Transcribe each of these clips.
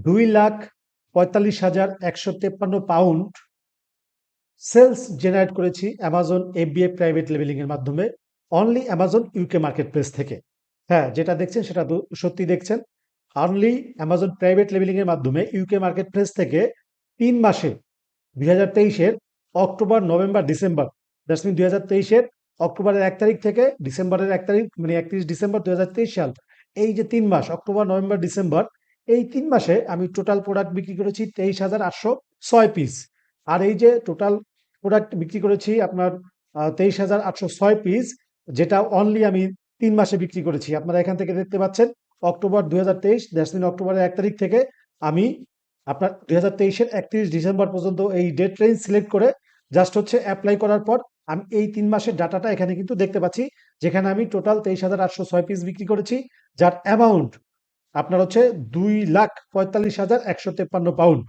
2,45,153 pound sales generate করেছি Amazon FBA private labelling এর মাধ্যমে, only Amazon UK market place থেকে। হ্যাঁ, যেটা দেখছেন সেটা সত্যি দেখছেন। অনলি অ্যামাজন প্রাইভেট লেবেলিং এর মাধ্যমে ইউকে মার্কেট প্লেস থেকে 3 মাসে 2023-এর October, November, December, that's mean 2023-এর অক্টোবরের 1 তারিখ থেকে ডিসেম্বরের 1 তারিখ, মানে 31 ডিসেম্বর 2023 সাল, এই যে 3 মাস অক্টোবর, নভেম্বর, ডিসেম্বর, এই 3 মাসে আমি টোটাল প্রোডাক্ট বিক্রি করেছি 23,806 পিস। আর এই যে টোটাল প্রোডাক্ট বিক্রি করেছি আপনার 23,806 পিস, যেটা অনলি আমি 3 মাসে বিক্রি করেছি। আপনারা এখান থেকে দেখতে পাচ্ছেন অক্টোবর 2023, দ্যাটস মিন অক্টোবরের 1 তারিখ থেকে আমি আপনার 2023-এর 31 ডিসেম্বর পর্যন্ত এই ডেট রেঞ্জ সিলেক্ট করে জাস্ট হচ্ছে অ্যাপ্লাই করার পর আমি এই 3 মাসের ডাটাটা এখানে কিন্তু দেখতে পাচ্ছি, যেখানে আমি টোটাল 23,806 পিস বিক্রি করেছি, যার অ্যামাউন্ট আপনার হচ্ছে 2,45,153 পাউন্ড।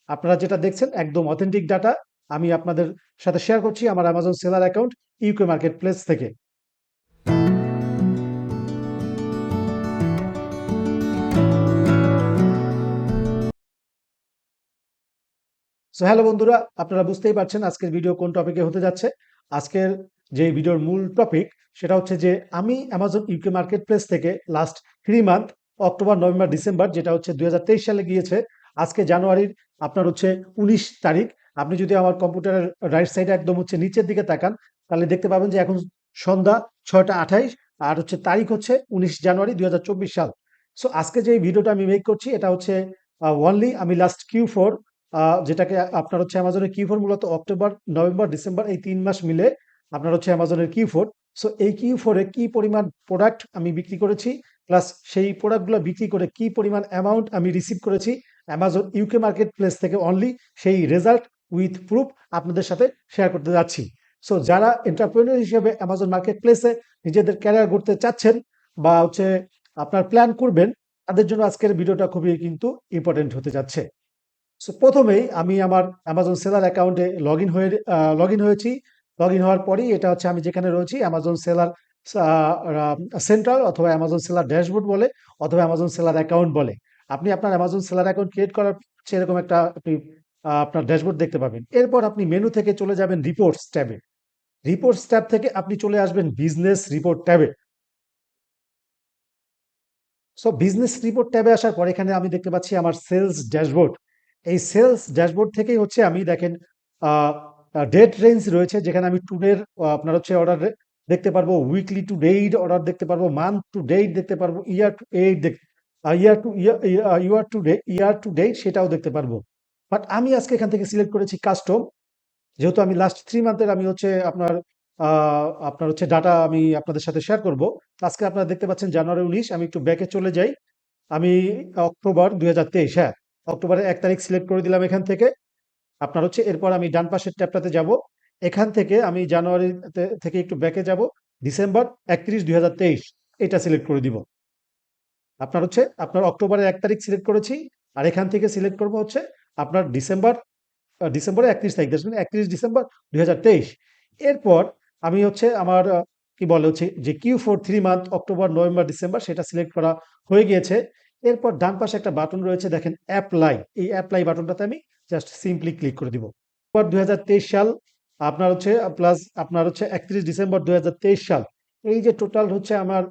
আপনারা যেটা দেখছেন একদম অথেন্টিক ডাটা আমি আপনাদের সাথে শেয়ার করছি আমার Amazon seller account UK market place থেকে। সো হ্যালো বন্ধুরা, আপনারা বুঝতেই পারছেন আজকের ভিডিও কোন টপিকে হতে যাচ্ছে। আজকের যে ভিডিওর মূল টপিক সেটা হচ্ছে যে আমি অ্যামাজন ইউকে মার্কেট প্লেস থেকে last 3 month October, November, December, যেটা হচ্ছে 2023 সালে গিয়েছে, আজকে জানুয়ারির আপনার হচ্ছে 19 তারিখ। আপনি যদি আমার কম্পিউটারের রাইট সাইডে একদম হচ্ছে নিচের দিকে তাকান, তাহলে দেখতে পাবেন যে এখন সন্ধ্যা 6টা 28, আর হচ্ছে তারিখ হচ্ছে 19 জানুয়ারি 2024 সাল। সো আজকে যে ভিডিওটা আমি মেক করছি এটা হচ্ছে ওনলি আমি লাস্ট Q4, যেটাকে আপনার হচ্ছে অ্যামাজনের Q4, মূলত অক্টোবর, নভেম্বর, ডিসেম্বর এই 3 মাস মিলে আপনার হচ্ছে অ্যামাজনের Q4। সো এই Q4-এ কি পরিমাণ প্রোডাক্ট আমি বিক্রি করেছি, প্লাস সেই প্রোডাক্টগুলো বিক্রি করে কি পরিমাণ অ্যামাউন্ট আমি রিসিভ করেছি অ্যামাজন ইউকে মার্কেট প্লেস থেকে, অনলি সেই রেজাল্ট উইথ প্রুফ আপনাদের সাথে শেয়ার করতে যাচ্ছি। সো যারা এন্টারপ্রেনিউর হিসেবে অ্যামাজন মার্কেট প্লেসে নিজেদের ক্যারিয়ার গড়তে চাচ্ছেন বা হচ্ছে আপনার প্ল্যান করবেন, তাদের জন্য আজকের ভিডিওটা খুবই কিন্তু ইম্পর্টেন্ট হতে যাচ্ছে। সো প্রথমেই আমি আমার অ্যামাজন সেলার অ্যাকাউন্টে লগ ইন হয়েছি। লগ ইন হওয়ার পরেই এটা হচ্ছে আমি যেখানে রয়েছি অ্যামাজন সেলার সেন্ট্রাল, অথবা অ্যামাজন সেলার ড্যাশবোর্ড বলে, অথবা অ্যামাজন সেলার অ্যাকাউন্ট বলে। আপনি আপনার অ্যামাজন সেলার অ্যাকাউন্ট ক্রিয়েট করার সেরকম একটা আপনি আপনার ড্যাশবোর্ড দেখতে পাবেন। এরপর আপনি মেনু থেকে চলে যাবেন রিপোর্টস ট্যাবে। রিপোর্টস ট্যাব থেকে আপনি চলে আসবেন বিজনেস রিপোর্ট ট্যাবে। সো বিজনেস রিপোর্ট ট্যাবে আসার পর এখানে আমি দেখতে পাচ্ছি আমার সেলস ড্যাশবোর্ড। এই সেলস ড্যাশবোর্ড থেকেই হচ্ছে আমি দেখেন ডেট রেঞ্জ রয়েছে, যেখানে আমি টুডের আপনার হচ্ছে অর্ডার দেখতে পারবো, উইকলি টু ডেট অর্ডার দেখতে পারবো, মান্থ টু ডেট দেখতে পারবো, year to eight year to date সেটাও দেখতে পারবো। বাট আমি আজকে এখান থেকে সিলেক্ট করেছি কাস্টম, যেহেতু আমি লাস্ট 3 মান্থের আমি হচ্ছে আপনার হচ্ছে ডাটা আমি আপনাদের সাথে শেয়ার করব। আজকে আপনারা দেখতে পাচ্ছেন জানুয়ারি 19, আমি একটু ব্যাকে চলে যাই। আমি অক্টোবর 2023, হ্যাঁ, অক্টোবরের 1 তারিখ সিলেক্ট করে দিলাম এখান থেকে। আপনার হচ্ছে এরপর আমি ডান পাশের ট্যাবটাতে যাব। এখান থেকে আমি জানুয়ারি থেকে একটু ব্যাকে যাব, ডিসেম্বর 31, 2023 এটা সিলেক্ট করে দিব। আপনার হচ্ছে আপনার অক্টোবরের 1 তারিখ সিলেক্ট করেছি, আর এখান থেকে সিলেক্ট করব হচ্ছে আপনার ডিসেম্বরের 31 তারিখ, 31 ডিসেম্বর 2023। এরপর আমি হচ্ছে আমার কি বলে হচ্ছে যে Q4 3 month October, November, December সেটা সিলেক্ট করা হয়ে গিয়েছে। এরপর ডান পাশে একটা বাটন রয়েছে দেখেন অ্যাপ্লাই, এই অ্যাপ্লাই বাটনটাতে আমি জাস্ট সিম্পলি ক্লিক করে দিব। এরপর 2023 সাল আপনার হচ্ছে প্লাস আপনার হচ্ছে 31 ডিসেম্বর 2023 সাল, এই যে টোটাল হচ্ছে আমার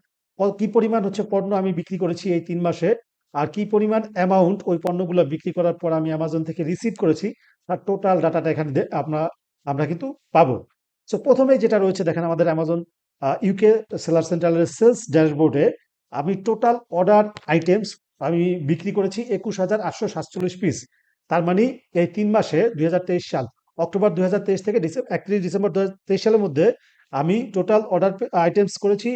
কি পরিমাণ হচ্ছে পণ্য আমি বিক্রি করেছি এই 3 মাসে, আর কি পরিমাণ অ্যামাউন্ট ওই পণ্যগুলো বিক্রি করার পর আমি অ্যামাজন থেকে রিসিভ করেছি, তার টোটাল ডাটাটা এখানে আমরা কিন্তু পাবো। সো প্রথমে যেটা রয়েছে দেখেন আমাদের অ্যামাজন ইউকে সেলার সেন্ট্রালের সেলস ড্যাশবোর্ডে আমি টোটাল অর্ডার আইটেমস আমি বিক্রি করেছি 21,847 পিস। তার মানে এই 3 মাসে 2023 সাল অক্টোবর 2023 থেকে 31 ডিসেম্বর 2023 সালের মধ্যে আমি টোটাল অর্ডার আইটেমস করেছি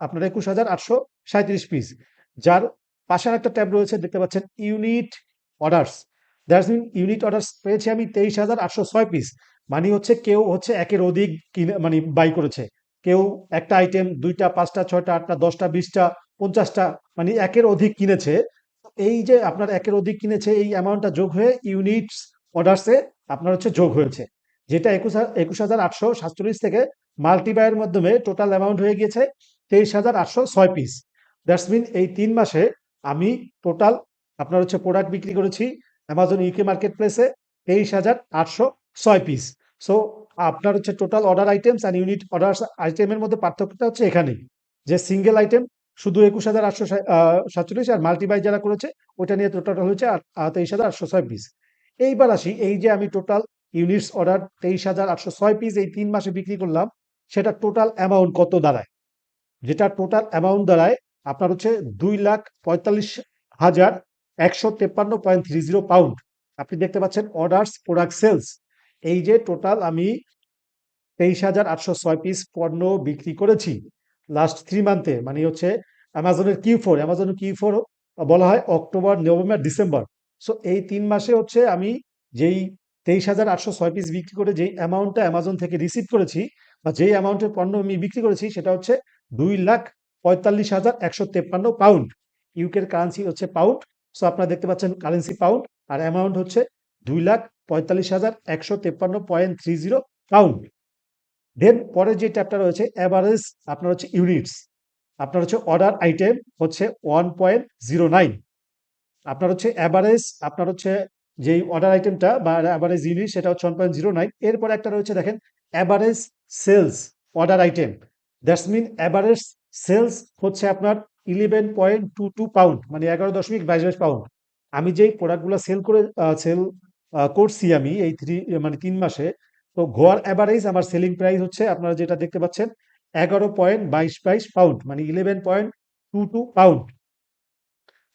আপনার 21,837 পিস। যার পাশে একটা ট্যাব রয়েছে দেখতে পাচ্ছেন unit orders, that's mean unit orders পেয়েছি আমি 23,806 পিস। মানে হচ্ছে কেউ হচ্ছে একের অধিক কিনে মানে বাই করেছে, কেউ একটা আইটেম 2টা 5টা 6টা 8টা 10টা 20টা 50টা মানে একের অধিক কিনেছে। এই যে আপনার একের অধিক কিনেছে এই অ্যামাউন্টটা যোগ হয়ে ইউনিটস অর্ডারসে আপনার হচ্ছে যোগ হয়েছে, যেটা 21,847 থেকে মাল্টিবাইয়ের মাধ্যমে টোটাল অ্যামাউন্ট হয়ে গিয়েছে 23,806 পিস। দ্যাটস মিন এই 3 মাসে আমি টোটাল আপনার হচ্ছে প্রোডাক্ট বিক্রি করেছি অ্যামাজন ইউকে মার্কেট প্লেসে 23,806 পিস। সো আপনার হচ্ছে total order items and unit order আইটেমের মধ্যে পার্থক্যটা হচ্ছে এখানেই, যে সিঙ্গেল আইটেম শুধু 21,847, আর মাল্টিবাই যারা করেছে ওটা নিয়ে টোটাল হয়েছে 23,806 পিস। এইবার আসি, এই যে আমি টোটাল ইউনিটস অর্ডার 23,806 পিস এই 3 মাসে বিক্রি করলাম, সেটা টোটাল অ্যামাউন্ট কত দাঁড়ায়? যেটা টোটাল অ্যামাউন্ট দাঁড়ায় আপনার হচ্ছে 2,45,153.30 পাউন্ড। আপনি দেখতে পাচ্ছেন অর্ডারস প্রোডাক্ট সেলস, এই যে টোটাল আমি 23,806 পিস পণ্য বিক্রি করেছি লাস্ট 3 মান্থে, মানে হচ্ছে অ্যামাজনের কিউ ফোর বলা হয় অক্টোবর, নভেম্বর, ডিসেম্বর। সো এই 3 মাসে হচ্ছে আমি যেই 23,806 পিস বিক্রি করে যেই অ্যামাউন্টটা অ্যামাজন থেকে রিসিভ করেছি, বা যেই অ্যামাউন্টের পণ্য আমি বিক্রি করেছি, সেটা হচ্ছে 2,45,153 পাউন্ড। ইউকের কারেন্সি হচ্ছে পাউন্ড। সো আপনারা দেখতে পাচ্ছেন কারেন্সি পাউন্ড, আর অ্যামাউন্ট হচ্ছে 2,45,153.30 পাউন্ড। দেন পরে যে ট্যাবটা রয়েছে এভারেজ, আপনার হচ্ছে ইউনিটস, আপনার হচ্ছে অর্ডার আইটেম হচ্ছে 1.09, আপনার হচ্ছে এভারেজ, আপনার হচ্ছে যেই অর্ডার আইটেমটা বা এভারেজ ইউনিট সেটা হচ্ছে 1.09। এরপরে একটা রয়েছে দেখেন average sales order item, that's mean average sales হচ্ছে আপনার 11.22 পাউন্ড, মানে 11.22 পাউন্ড। আমি যেই প্রোডাক্টগুলো সেল করছি আমি এই 3 মাসে, তো গড় এভারেজ আমার সেলিং প্রাইস হচ্ছে আপনারা যেটা দেখতে পাচ্ছেন 11.22 পাউন্ড, মানে 11.22 পাউন্ড।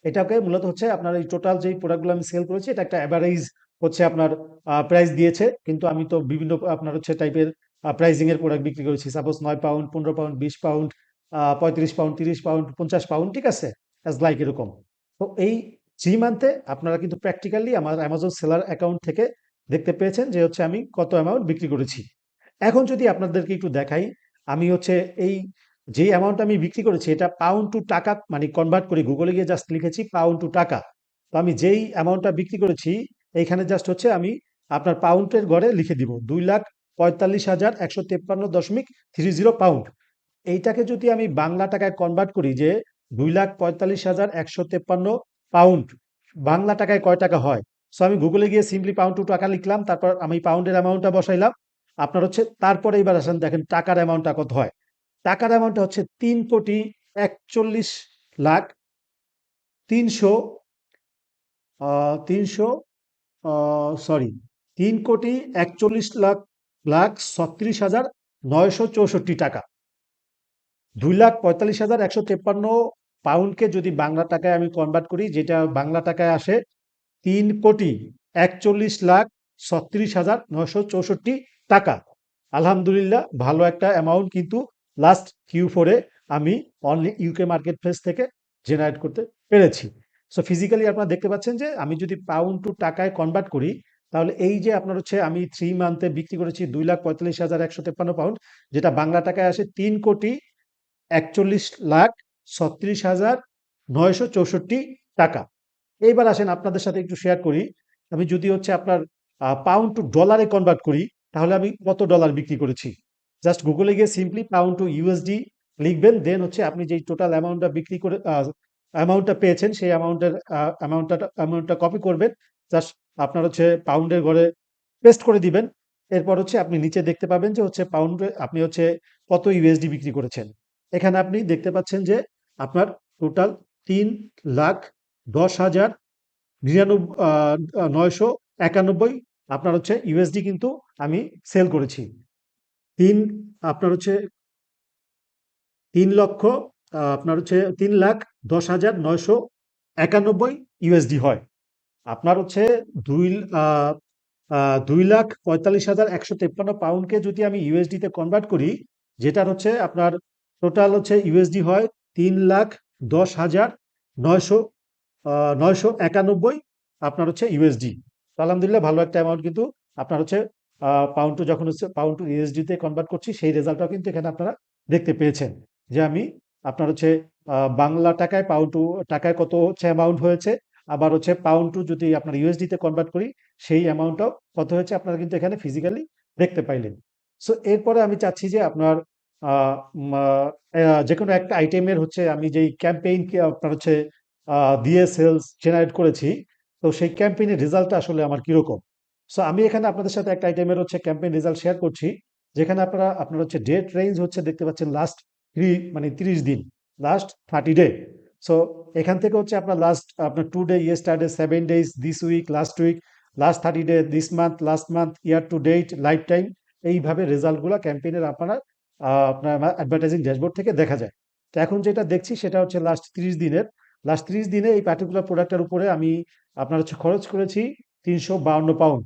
এটাকে মূলত হচ্ছে আপনার এই টোটাল যেই প্রোডাক্টগুলো আমি সেল করেছি, এটা একটা এভারেজ হচ্ছে আপনার প্রাইস দিয়েছে। কিন্তু আমি তো বিভিন্ন আপনার হচ্ছে টাইপের প্রাইজিং এর প্রোডাক্ট বিক্রি করেছি, suppose 9 pound, 15 pound, 20 pound, 35 pound, 30 pound, 50 pound, ঠিক আছে, অ্যাজ লাইক এরকম। তো এই 3 মান্থে আপনারা কিন্তু প্র্যাকটিক্যালি আমার অ্যামাজন সেলার অ্যাকাউন্ট থেকে দেখতে পেয়েছেন যে হচ্ছে আমি কত অ্যামাউন্ট বিক্রি করেছি। এখন যদি আপনাদেরকে একটু দেখাই, আমি হচ্ছে এই যে অ্যামাউন্ট আমি বিক্রি করেছি এটা পাউন্ড টু টাকা মানে কনভার্ট করি, গুগলে গিয়ে জাস্ট লিখেছি পাউন্ড টু টাকা। তো আমি যেই অ্যামাউন্টটা বিক্রি করেছি এইখানে জাস্ট হচ্ছে আমি আপনার পাউন্ডের ঘরে লিখে দিব 2,45,153.30 পাউন্ড। এইটাকে যদি আমি বাংলা টাকায় কনভার্ট করি যে 2,45,153 পাউন্ড বাংলা টাকায় কয় টাকা হয়, সো আমি গুগলে গিয়ে সিম্পলি পাউন্ড টু টাকা লিখলাম, তারপর আমি পাউন্ডের অ্যামাউন্টটা বসাইলাম। আপনার হচ্ছে তারপরে এবার আসেন দেখেন টাকার অ্যামাউন্টটা কত হয়। টাকার অ্যামাউন্টটা হচ্ছে 3,41,00,000 300 300 সরি 3,41,36,964 টাকা। 2,45,153 পাউন্ডকে যদি বাংলা টাকায় আমি কনভার্ট করি, যেটা বাংলা টাকায় আসে 3,41,36,964 টাকা। আলহামদুলিল্লাহ ভালো একটা অ্যামাউন্ট কিন্তু লাস্ট Q4-এ আমি অনলি ইউকে মার্কেট প্লেস থেকে জেনারেট করতে পেরেছি। সো ফিজিক্যালি আপনারা দেখতে পাচ্ছেন যে আমি যদি পাউন্ড টু টাকায় কনভার্ট করি, তাহলে এই যে আপনার হচ্ছে আমি 3 মান্থে বিক্রি করেছি 2,45,153 পাউন্ড, যেটা বাংলা টাকায় আসে 3,41,36,964 টাকা। এইবার আসেন আপনাদের সাথে একটু শেয়ার করি, আমি যদি হচ্ছে আপনার পাউন্ড টু ডলারে কনভার্ট করি, তাহলে আমি কত ডলার বিক্রি করেছি। জাস্ট গুগলে গিয়ে সিম্পলি পাউন্ড টু ইউএসডি লিখবেন, দেন হচ্ছে আপনি যেই টোটাল অ্যামাউন্টটা বিক্রি করে অ্যামাউন্টটা পেয়েছেন সেই অ্যামাউন্টটা কপি করবেন, জাস্ট আপনার হচ্ছে পাউন্ডের ঘরে পেস্ট করে দিবেন। এরপর হচ্ছে আপনি নিচে দেখতে পাবেন যে হচ্ছে পাউন্ডে আপনি হচ্ছে কত ইউএসডি বিক্রি করেছেন। এখানে আপনি দেখতে পাচ্ছেন যে আপনার টোটাল 3,10,991 আপনার হচ্ছে ইউএসডি কিন্তু আমি সেল করেছি। তিন আপনার হচ্ছে 3 লক্ষ আপনার হচ্ছে 3,10,991 ইউএসডি হয়। আপনার হচ্ছে দুই আহ, 2,45,153 পাউন্ডকে যদি আমি ইউএসডিতে কনভার্ট করি, যেটার হচ্ছে আপনার টোটাল হচ্ছে ইউএসডি হয় 3,10,991 আপনার হচ্ছে ইউএসডি। আলহামদুলিল্লাহ ভালো একটা অ্যামাউন্ট কিন্তু আপনার হচ্ছে পাউন্ড টু যখন হচ্ছে পাউন্ড টু ইউএসডিতে কনভার্ট করছি সেই রেজাল্টটাও কিন্তু এখানে আপনারা দেখতে পেয়েছেন, যে আমি আপনার হচ্ছে বাংলা টাকায় পাউন্ড টু টাকায় কত হচ্ছে অ্যামাউন্ট হয়েছে, আবার হচ্ছে পাউন্ড টু যদি আপনার ইউএসডিতে কনভার্ট করি সেই অ্যামাউন্টটাও কত হয়েছে আপনারা কিন্তু এখানে ফিজিক্যালি দেখতে পাইলেন। সো এরপরে আমি চাচ্ছি যে আপনার যে কোনো একটা আইটেমের হচ্ছে আমি যেই ক্যাম্পেইন আপনার হচ্ছে দিয়ে সেলস জেনারেট করেছি, তো সেই ক্যাম্পেইনের রেজাল্টটা আসলে আমার কিরকম। সো আমি এখানে আপনাদের সাথে একটা আইটেমের হচ্ছে ক্যাম্পেইন রেজাল্ট শেয়ার করছি, যেখানে আপনার হচ্ছে ডেট রেঞ্জ হচ্ছে দেখতে পাচ্ছেন লাস্ট মানে 30 দিন, লাস্ট 30 ডে। সো এখান থেকে হচ্ছে আপনার লাস্ট আপনার 2 day yesterday, 7 days, this week, last week, last 30 day, this month, last month, year to date, lifetime, এইভাবে রেজাল্টগুলো ক্যাম্পেইনের আপনার অ্যাডভার্টাইজিং ড্যাশবোর্ড থেকে দেখা যায়। তো এখন যেটা দেখছি সেটা হচ্ছে লাস্ট 30 দিনে এই পার্টিকুলার প্রোডাক্টের উপরে আমি আপনার হচ্ছে খরচ করেছি ৩৫২ পাউন্ড।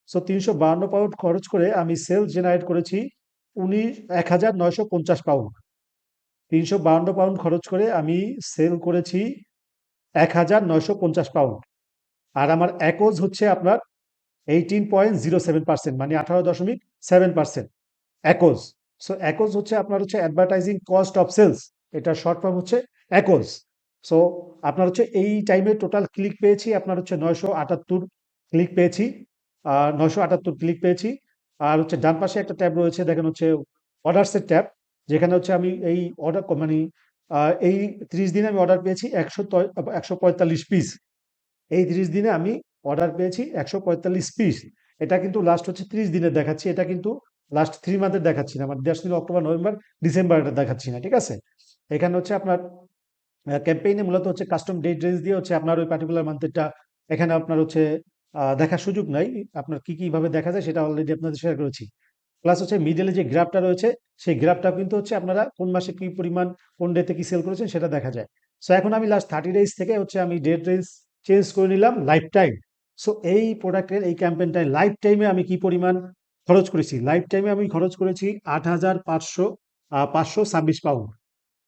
সো ৩৫২ পাউন্ড খরচ করে আমি সেলস জেনারেট করেছি ১,৯৫০ পাউন্ড। ৩৫২ পাউন্ড খরচ করে আমি সেল করেছি ১,৯৫০ পাউন্ড। আর আমার অ্যাকোজ হচ্ছে আপনার 18.07%, মানে 18.7% অ্যাকোজ। সো অ্যাকোজ হচ্ছে আপনার হচ্ছে অ্যাডভার্টাইজিং কস্ট অফ সেলস, এটার শর্ট ফর্ম হচ্ছে অ্যাকোজ। সো আপনার হচ্ছে এই টাইমে টোটাল ক্লিক পেয়েছি আপনার হচ্ছে ৯৭৮ ক্লিক পেয়েছি, ৯৭৮ ক্লিক পেয়েছি। আর হচ্ছে ডান পাশে একটা ট্যাব রয়েছে, দেখেন হচ্ছে অর্ডারসের ট্যাব, যেখানে হচ্ছে আমি এই অর্ডার মানে এই ৩০ দিনে আমি অর্ডার পেয়েছি ১৪৫ পিস। এই ৩০ দিনে আমি অর্ডার পেয়েছি ১৪৫ পিস। এটা কিন্তু লাস্ট হচ্ছে ৩০ দিনের দেখাচ্ছি, এটা কিন্তু লাস্ট 3 মান্থের দেখাচ্ছি না, আমার দেশ ছিল অক্টোবর, নভেম্বর, ডিসেম্বর, এটা দেখাচ্ছি না, ঠিক আছে? এখানে হচ্ছে আপনার ক্যাম্পেইনে মূলত হচ্ছে কাস্টম ডেট রেঞ্জ দিয়ে হচ্ছে আপনার ওই পার্টিকুলার মান্থেরটা এখানে আপনার হচ্ছে দেখার সুযোগ নাই। আপনার কিভাবে দেখা যায় সেটা অলরেডি আপনাদের শেয়ার করেছি। প্লাস হচ্ছে মিডলে যে গ্রাফটা রয়েছে, সেই গ্রাফটা কিন্তু হচ্ছে আপনারা কোন মাসে কি পরিমাণ, কোন ডেতে কি সেল করেছেন সেটা দেখা যায়। সো এখন আমি লাস্ট 30 ডেজ থেকে হচ্ছে আমি ডেট রেঞ্জ চেঞ্জ করে নিলাম লাইফ টাইম। সো এই প্রোডাক্টের এই ক্যাম্পেইনটায় লাইফ টাইমে আমি কি পরিমাণ খরচ করেছি, লাইফ টাইমে আমি খরচ করেছি ৮,৫২৬ পাউন্ড।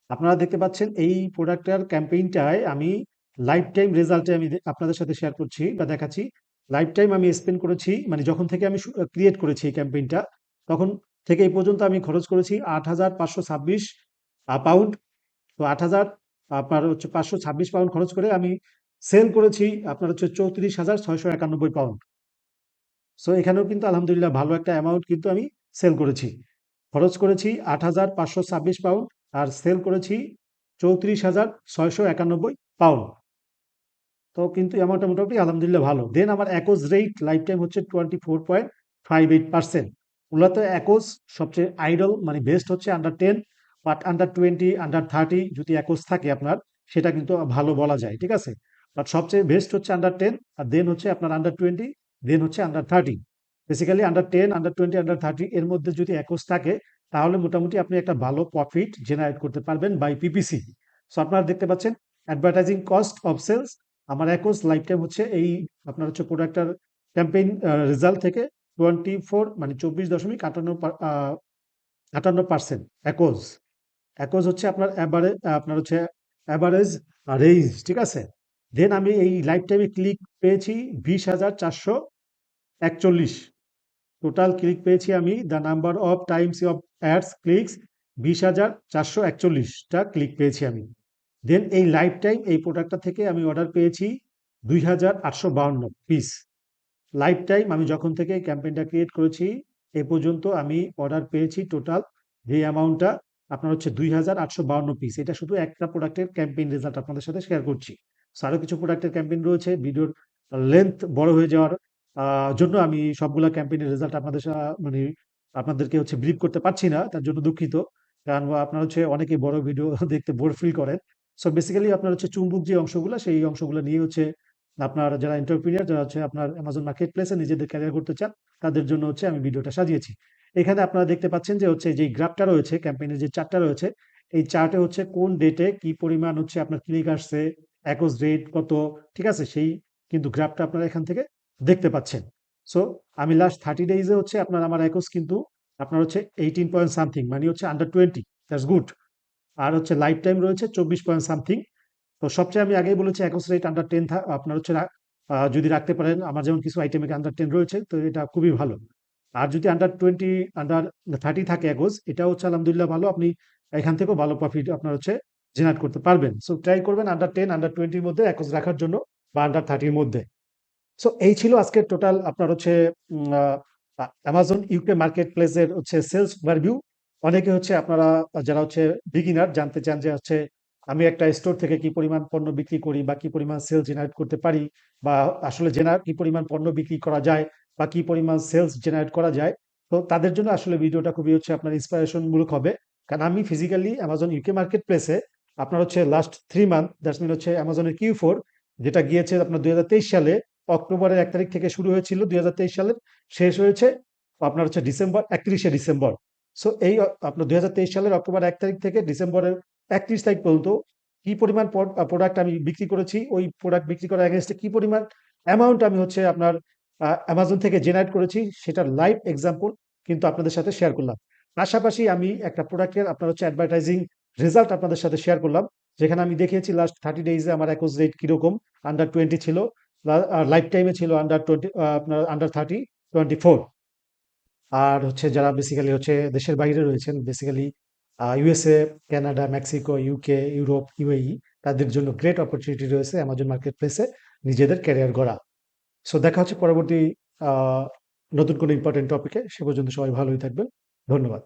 আপনারা দেখতে পাচ্ছেন এই প্রোডাক্টটার ক্যাম্পেইনটায় আমি লাইফ টাইম রেজাল্টে আমি আপনাদের সাথে শেয়ার করছি বা দেখাচ্ছি। লাইফ টাইম আমি স্পেন্ড করেছি, মানে যখন থেকে আমি ক্রিয়েট করেছি এই ক্যাম্পেইনটা, তখন থেকে এই পর্যন্ত আমি খরচ করেছি ৮,৫২৬ পাউন্ড। তো ৮,০০০ আপনার হচ্ছে ৫২৬ পাউন্ড খরচ করে আমি সেল করেছি আপনার হচ্ছে ৩৪,৬৯১ পাউন্ড। সো এখানেও কিন্তু আলহামদুলিল্লাহ ভালো একটা অ্যামাউন্ট কিন্তু আমি সেল করেছি। খরচ করেছি ৮,৫২৬ পাউন্ড আর সেল করেছি ৩৪,৬৯১ পাউন্ড। তো কিন্তু অ্যামাউন্টটা মোটামুটি আলহামদুলিল্লাহ ভালো। দেন আমার অ্যাকোজ রেট লাইফ টাইম হচ্ছে 24.58%। মূলত অ্যাকোজ সবচেয়ে আইডল মানে বেস্ট হচ্ছে আন্ডার 10, বাট আন্ডার 20, আন্ডার 30 যদি অ্যাকোজ থাকে আপনার, সেটা কিন্তু ভালো বলা যায়, ঠিক আছে? বাট সবচেয়ে বেস্ট হচ্ছে আন্ডার 10, আর দেন হচ্ছে আপনার আন্ডার 20, দেন হচ্ছে under 30। Basically under 10, under 20, under 30 এর মধ্যে যদি অ্যাকোজ থাকে, তাহলে মোটামুটি আপনি একটা ভালো প্রফিট জেনারেট করতে পারবেন বাই পিপিসি। সো আপনারা দেখতে পাচ্ছেন অ্যাডভার্টাইজিং কস্ট অফ সেলস, আমার অ্যাকোস লাইফ টাইম হচ্ছে এই আপনার হচ্ছে প্রোডাক্টটার ক্যাম্পেইন রেজাল্ট থেকে 24 মানে 24.58% অ্যাকোজ। অ্যাকোজ হচ্ছে আপনার আপনার হচ্ছে অ্যাভারেজ রেঞ্জ, ঠিক আছে? দেন আমি এই লাইফ টাইমে ক্লিক পেয়েছি ২০,৪৪১। টোটাল ক্লিক পেয়েছি আমি, the number of times of ads clicks ২০,৪৪১টা ক্লিক পেয়েছি আমি। দেন এই লাইফ টাইম এই প্রোডাক্টটা থেকে আমি অর্ডার পেয়েছি ২,৮৫২ পিস। লাইফ টাইম আমি যখন থেকে ক্যাম্পেইনটা ক্রিয়েট করেছি এ পর্যন্ত আমি অর্ডার পেয়েছি টোটাল যে অ্যামাউন্টটা আপনার হচ্ছে ২,৮৫২ পিস। এটা শুধু একটা প্রোডাক্টের ক্যাম্পেইন রেজাল্ট আপনাদের সাথে শেয়ার করছি। সো আরো কিছু প্রোডাক্টের ক্যাম্পেইন রয়েছে, ভিডিওর লেন্থ বড় হয়ে যাওয়ার জন্য আমি সবগুলা ক্যাম্পেইনের রেজাল্ট মানে আপনাদেরকে হচ্ছে ব্রিফ করতে পারছি না, তার জন্য দুঃখিত। কারণ আপনার হচ্ছে অনেকেই বড় ভিডিও দেখতে বোর ফিল করেন। সো বেসিক্যালি আপনার হচ্ছে চুম্বক যে অংশগুলা, সেই অংশগুলো নিয়ে হচ্ছে আপনার যারা এন্টারপ্রেনিউর, যারা হচ্ছে আপনার অ্যামাজন মার্কেট প্লেসে নিজেদের ক্যারিয়ার করতে চান, তাদের জন্য হচ্ছে আমি ভিডিওটা সাজিয়েছি। এখানে আপনারা দেখতে পাচ্ছেন যে হচ্ছে যে গ্রাফটা রয়েছে, ক্যাম্পেইনের যে চার্টটা রয়েছে, এই চার্টে হচ্ছে কোন ডেটে কি পরিমাণ হচ্ছে আপনার ক্লিক আসছে, অ্যাকোজ রেট কত, ঠিক আছে? সেই কিন্তু গ্রাফটা আপনারা এখান থেকে দেখতে পাচ্ছেন। সো আমি লাস্ট 30 ডেজে হচ্ছে আপনার আমার অ্যাকোজ কিন্তু আপনার হচ্ছে 18 পয়েন্ট সামথিং, মানে হচ্ছে আন্ডার 20, দ্যাটস গুড। আর হচ্ছে লাইফ টাইম রয়েছে 24 পয়েন্ট সামথিং। তো সবচেয়ে আমি আগেই বলেছি অ্যাকোস রেট আন্ডার 10 আপনার হচ্ছে যদি রাখতে পারেন, আমার যেমন কিছু আইটেমে আন্ডার 10 রয়েছে, তো এটা খুবই ভালো। আর যদি আন্ডার 20, আন্ডার 30 থাকে অ্যাকোস, এটা হচ্ছে আলহামদুলিল্লাহ ভালো। আপনি এখান থেকেও ভালো প্রফিট আপনার হচ্ছে জেনারেট করতে পারবেন। সো ট্রাই করবেন আন্ডার 10, আন্ডার 20 এর মধ্যে অ্যাকোস রাখার জন্য, বা আন্ডার 30 এর মধ্যে। সো এই ছিল আজকের টোটাল আপনার হচ্ছে অ্যামাজন ইউকে মার্কেট প্লেসের হচ্ছে সেলস ওভারভিউ। অনেকে হচ্ছে আপনারা যারা হচ্ছে বিগিনার জানতে চান যে হচ্ছে আমি একটা স্টোর থেকে কি পরিমাণ পণ্য বিক্রি করি বা কি পরিমাণ সেল জেনারেট করতে পারি, বা আসলে কি পরিমাণ পণ্য বিক্রি করা যায় বা কি পরিমাণ সেলস জেনারেট করা যায়। তো তাদের জন্য আসলে ভিডিওটা খুবই হচ্ছে আপনার ইন্সপিরেশন মূলক হবে। কারণ আমি ফিজিক্যালি অ্যামাজন ইউকে মার্কেট প্লেসে আপনার হচ্ছে লাস্ট 3 মান্থ, দ্যাটস মিন হচ্ছে অ্যামাজনের Q4, যেটা গিয়েছে আপনার 2023 সালে অক্টোবরের 1 তারিখ থেকে শুরু হয়েছিল, 2023 সালের শেষ হয়েছে আপনার হচ্ছে ডিসেম্বর 31শে ডিসেম্বর। সো এই আপনার 2023 সালের অক্টোবর 1 তারিখ থেকে ডিসেম্বরের 31 তারিখ পর্যন্ত কি পরিমাণ প্রোডাক্ট আমি বিক্রি করেছি, ওই প্রোডাক্ট বিক্রি করার এগেনস্টে কি পরিমাণ অ্যামাউন্ট আমি হচ্ছে আপনার অ্যামাজন থেকে জেনারেট করেছি, সেটার লাইভ এক্সাম্পল কিন্তু আপনাদের সাথে শেয়ার করলাম। পাশাপাশি আমি একটা প্রোডাক্টের আপনার হচ্ছে অ্যাডভার্টাইজিং রেজাল্ট আপনাদের সাথে শেয়ার করলাম, যেখানে আমি দেখিয়েছি লাস্ট 30 ডেজে আমার অ্যাকোজ রেট কিরকম। আন্ডার 20 ছিল, আর লাইফ টাইমে ছিল আন্ডার 20, আপনার আন্ডার 30, 24। আর হচ্ছে যারা বেসিক্যালি হচ্ছে দেশের বাইরে রয়েছেন, basically USA, Canada, Mexico, UK, Europe, UAE, তাদের জন্য গ্রেট অপরচুনিটি রয়েছে অ্যামাজন মার্কেট প্লেসে নিজেদের ক্যারিয়ার গড়া। সো দেখা হচ্ছে পরবর্তী নতুন কোনো ইম্পর্টেন্ট টপিকে। সে পর্যন্ত সবাই ভালোই থাকবেন। ধন্যবাদ।